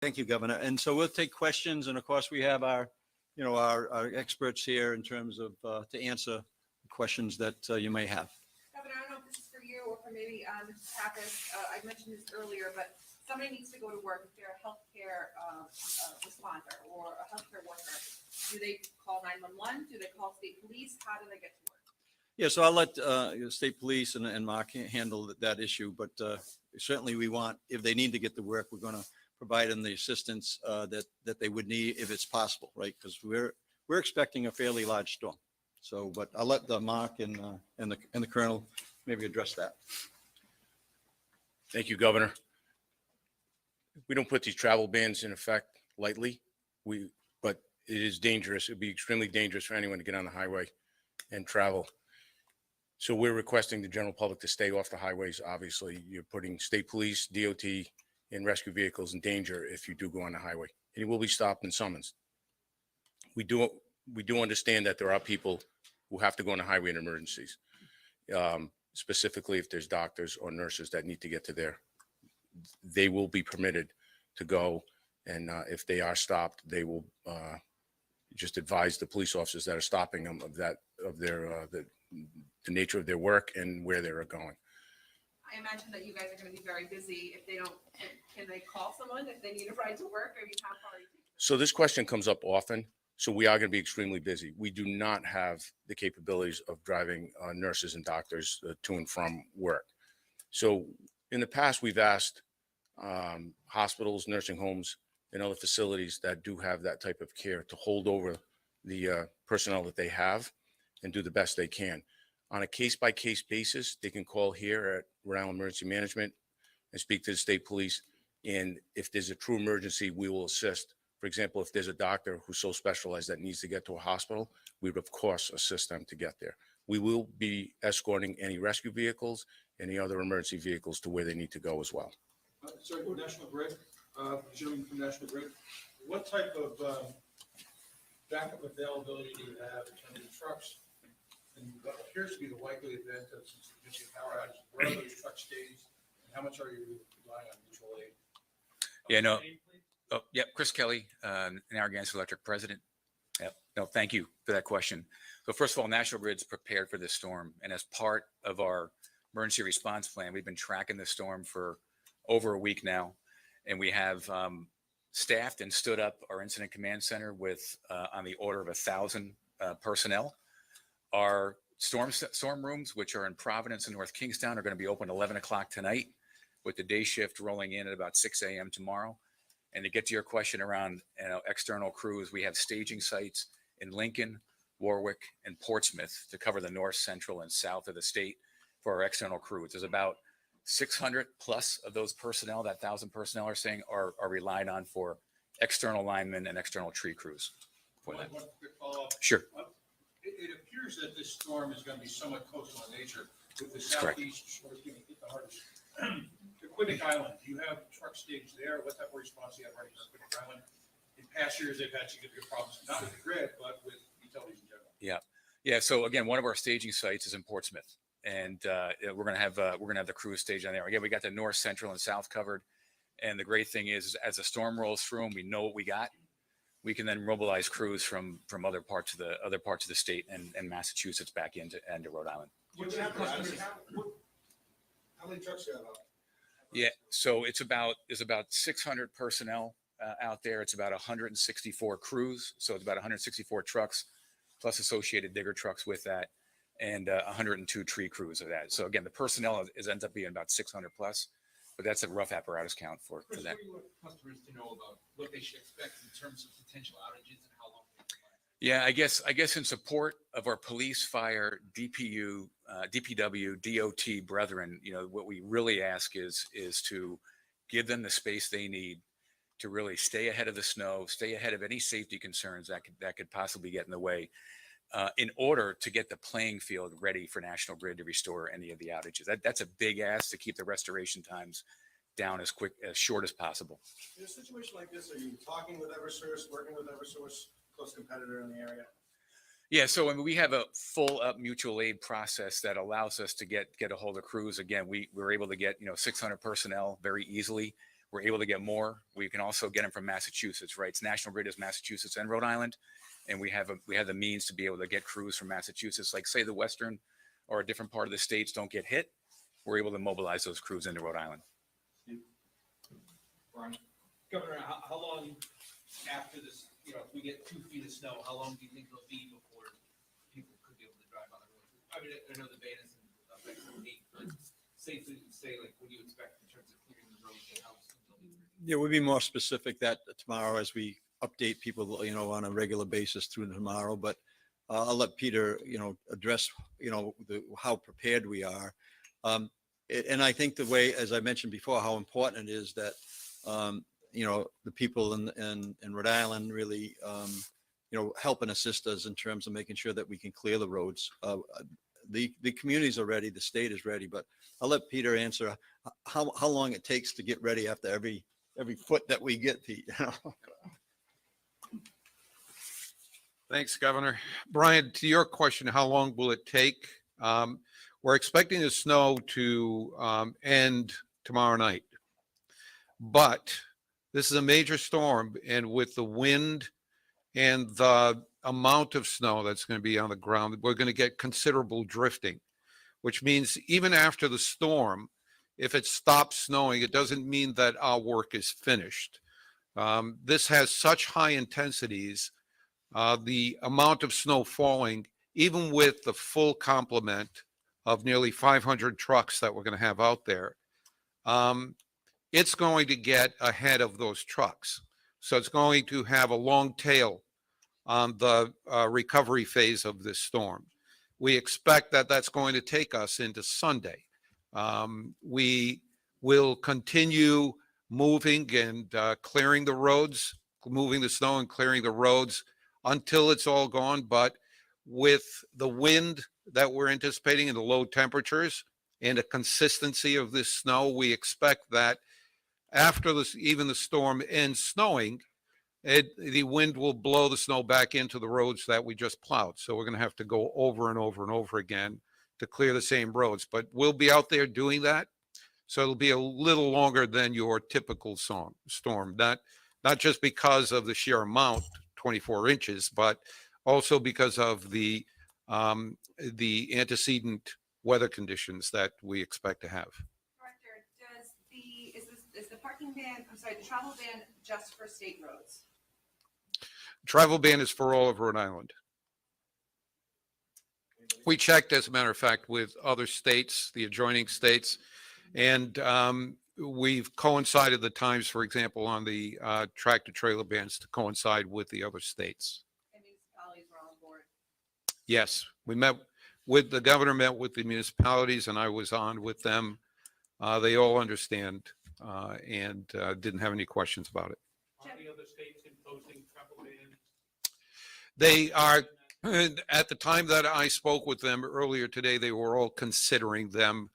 Thank you, Governor. And so we'll take questions, and of course we have our, our experts here in terms of to answer questions that you may have. Governor, I don't know if this is for you or for maybe Mrs. Pappas. I mentioned this earlier, but somebody needs to go to work. If they're a healthcare responder or a healthcare worker, do they call 911? Do they call state police? How do they get to work? Yeah, so I'll let state police and Mark handle that issue, but certainly we want, if they need to get to work, we're going to provide them the assistance that they would need if it's possible, right? Because we're expecting a fairly large storm. So, but I'll let Mark and the Colonel maybe address that. Thank you, Governor. We don't put these travel bans in effect lightly. But it is dangerous. It'd be extremely dangerous for anyone to get on the highway and travel. So we're requesting the general public to stay off the highways. Obviously, you're putting state police, DOT, and rescue vehicles in danger if you do go on the highway. And you will be stopped and summoned. We do understand that there are people who have to go on the highway in emergencies, specifically if there's doctors or nurses that need to get to there. They will be permitted to go, and if they are stopped, they will just advise the police officers that are stopping them of the nature of their work and where they are going. I imagine that you guys are going to be very busy. If they don't, can they call someone if they need a ride to work? I mean, how far are you taking? So this question comes up often. So we are going to be extremely busy. We do not have the capabilities of driving nurses and doctors to and from work. So in the past, we've asked hospitals, nursing homes, and other facilities that do have that type of care to hold over the personnel that they have and do the best they can. On a case-by-case basis, they can call here at Rhode Island Emergency Management and speak to the state police. And if there's a true emergency, we will assist. For example, if there's a doctor who's so specialized that needs to get to a hospital, we would, of course, assist them to get there. We will be escorting any rescue vehicles, any other emergency vehicles to where they need to go as well. Sorry, National Grid, gentleman from National Grid, what type of backup availability do you have in terms of trucks? And what appears to be the likely event of some significant power outage, where are those truck stays, and how much are you relying on mutual aid? Yeah, no. Oh, yep. Chris Kelly, Narragansett Electric president. Yep. No, thank you for that question. So first of all, National Grid's prepared for this storm. And as part of our emergency response plan, we've been tracking the storm for over a week now. And we have staffed and stood up our incident command center with on the order of 1,000 personnel. Our storm rooms, which are in Providence and North Kingstown, are going to be open 11 o'clock tonight, with the day shift rolling in at about 6 a.m. tomorrow. And to get to your question around external crews, we have staging sites in Lincoln, Warwick, and Portsmouth to cover the north, central, and south of the state for our external crews. There's about 600 plus of those personnel, that 1,000 personnel are relied on for external linemen and external tree crews. One quick follow-up. Sure. It appears that this storm is going to be somewhat coastal in nature, with the That's correct. southeast shore going to hit the hardest. The Quinnic Island, do you have truck stage there? What type of response do you have running for Quinnic Island? In past years, they've had significant problems, not with the grid, but with utilities in general. Yeah. So again, one of our staging sites is in Portsmouth, and we're gonna have the crews stage on there. Again, we got the north, central, and south covered. And the great thing is, as the storm rolls through and we know what we got, we can then mobilize crews from other parts of the state and Massachusetts back into Rhode Island. How many trucks do you have out? Yeah, so there's about 600 personnel out there. It's about 164 crews, so it's about 164 trucks plus associated digger trucks with that, and 102 tree crews of that. So again, the personnel ends up being about 600 plus, but that's a rough apparatus count for that. What do you want customers to know about what they should expect in terms of potential outages and how long they can last? Yeah, I guess in support of our police, fire, DPU, DPW, DOT brethren, what we really ask is to give them the space they need to really stay ahead of the snow, stay ahead of any safety concerns that could possibly get in the way, in order to get the playing field ready for National Grid to restore any of the outages. That's a big ask to keep the restoration times down as short as possible. In a situation like this, are you talking with Eversource, working with Eversource, close competitor in the area? Yeah, so I mean, we have a full up mutual aid process that allows us to get a hold of crews. Again, we were able to get 600 personnel very easily. we're able to get more. We can also get them from Massachusetts, right? It's National Grid is Massachusetts and Rhode Island. And we have the means to be able to get crews from Massachusetts, like say the Western or a different part of the states don't get hit. We're able to mobilize those crews into Rhode Island. Brian, Governor, how long after this, if we get 2 feet of snow, how long do you think it'll be before people could be able to drive on the road? I mean, I know the ban isn't effective in 8, but safely say, like, what do you expect in terms of clearing the road and how soon they'll be? Yeah, we'll be more specific that tomorrow as we update people, on a regular basis through tomorrow. But I'll let Peter, address, how prepared we are. And I think the way, as I mentioned before, how important it is that, the people in Rhode Island really, help and assist us in terms of making sure that we can clear the roads. The communities are ready, the state is ready, but I'll let Peter answer how long it takes to get ready after every foot that we get, Pete. Thanks, Governor. Brian, to your question, how long will it take? We're expecting the snow to end tomorrow night. But this is a major storm, and with the wind and the amount of snow that's going to be on the ground, we're going to get considerable drifting, which means even after the storm, if it stops snowing, it doesn't mean that our work is finished. This has such high intensities. The amount of snow falling, even with the full complement of nearly 500 trucks that we're going to have out there, it's going to get ahead of those trucks. So it's going to have a long tail on the recovery phase of this storm. We expect that that's going to take us into Sunday. We will continue moving and clearing the roads, moving the snow and clearing the roads until it's all gone. But with the wind that we're anticipating and the low temperatures and the consistency of this snow, we expect that after this, even the storm ends snowing, the wind will blow the snow back into the roads that we just plowed. So we're going to have to go over and over and over again to clear the same roads. But we'll be out there doing that. So it'll be a little longer than your typical storm. Not just because of the sheer amount, 24 inches, but also because of the antecedent weather conditions that we expect to have. Director, is the parking ban, the travel ban just for state roads? Travel ban is for all of Rhode Island. We checked, as a matter of fact, with other states, the adjoining states, and we've coincided the times, for example, on the tractor trailer bans to coincide with the other states. And municipalities were on board. Yes, we met with the governor, met with the municipalities, and I was on with them. They all understand and didn't have any questions about it. Are the other states imposing travel bans? They are, at the time that I spoke with them earlier today, they were all considering them.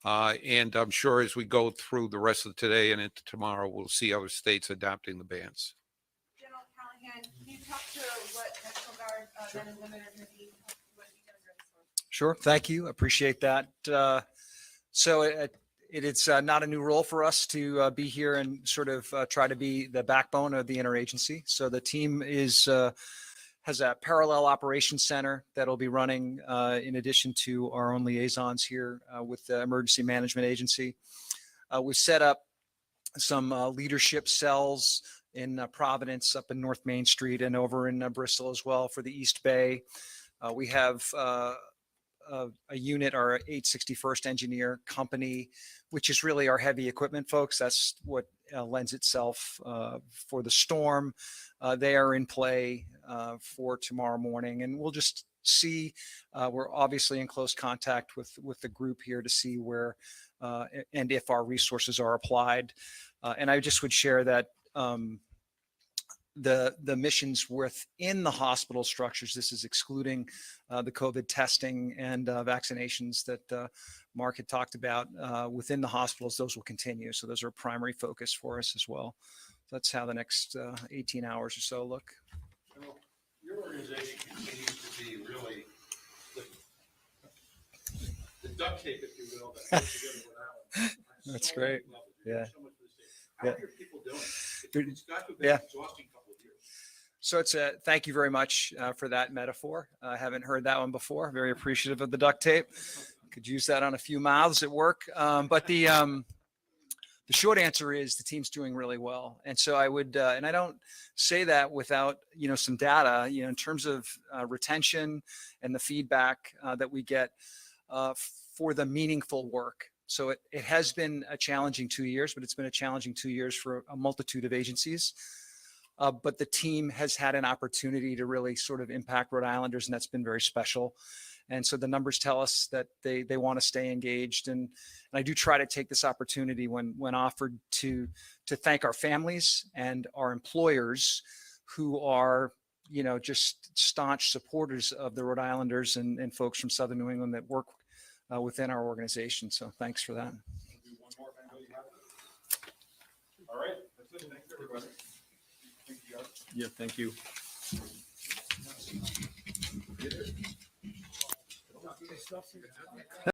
And I'm sure as we go through the rest of today and into tomorrow, we'll see other states adopting the bans. General Callahan, can you talk to what National Guard men and women are going to be doing during the storm? Sure. Thank you. Appreciate that. So it's not a new role for us to be here and sort of try to be the backbone of the interagency. So the team has a parallel operations center that'll be running in addition to our own liaisons here with the Emergency Management Agency. We've set up some leadership cells in Providence, up in North Main Street, and over in Bristol as well for the East Bay. We have a unit, our 861st Engineer Company, which is really our heavy equipment folks. That's what lends itself for the storm. They are in play for tomorrow morning, and we'll just see. We're obviously in close contact with the group here to see where and if our resources are applied. And I just would share that the missions within the hospital structures, this is excluding the COVID testing and vaccinations that Mark had talked about within the hospitals, those will continue. So those are a primary focus for us as well. That's how the next 18 hours or so look. General, your organization continues to be really the duct tape, if you will, that holds together Rhode Island. That's great. Yeah. How Yeah. are your people doing? Good. It's got to have been Yeah. an exhausting couple of years. So it's a thank you very much for that metaphor. I haven't heard that one before. Very appreciative of the duct tape. Could use that on a few mouths at work. But the short answer is the team's doing really well. And so I would, and I don't say that without, some data, in terms of retention and the feedback that we get for the meaningful work. So it has been a challenging 2 years, but it's been a challenging 2 years for a multitude of agencies. But the team has had an opportunity to really sort of impact Rhode Islanders, and that's been very special. And so the numbers tell us that they want to stay engaged. And I do try to take this opportunity when offered to thank our families and our employers who are, just staunch supporters of the Rhode Islanders and folks from Southern New England that work within our organization. So thanks for that. Do one more if anybody has it. All right, that's it. Thanks, everybody. Thank you, guys. Yeah, thank you.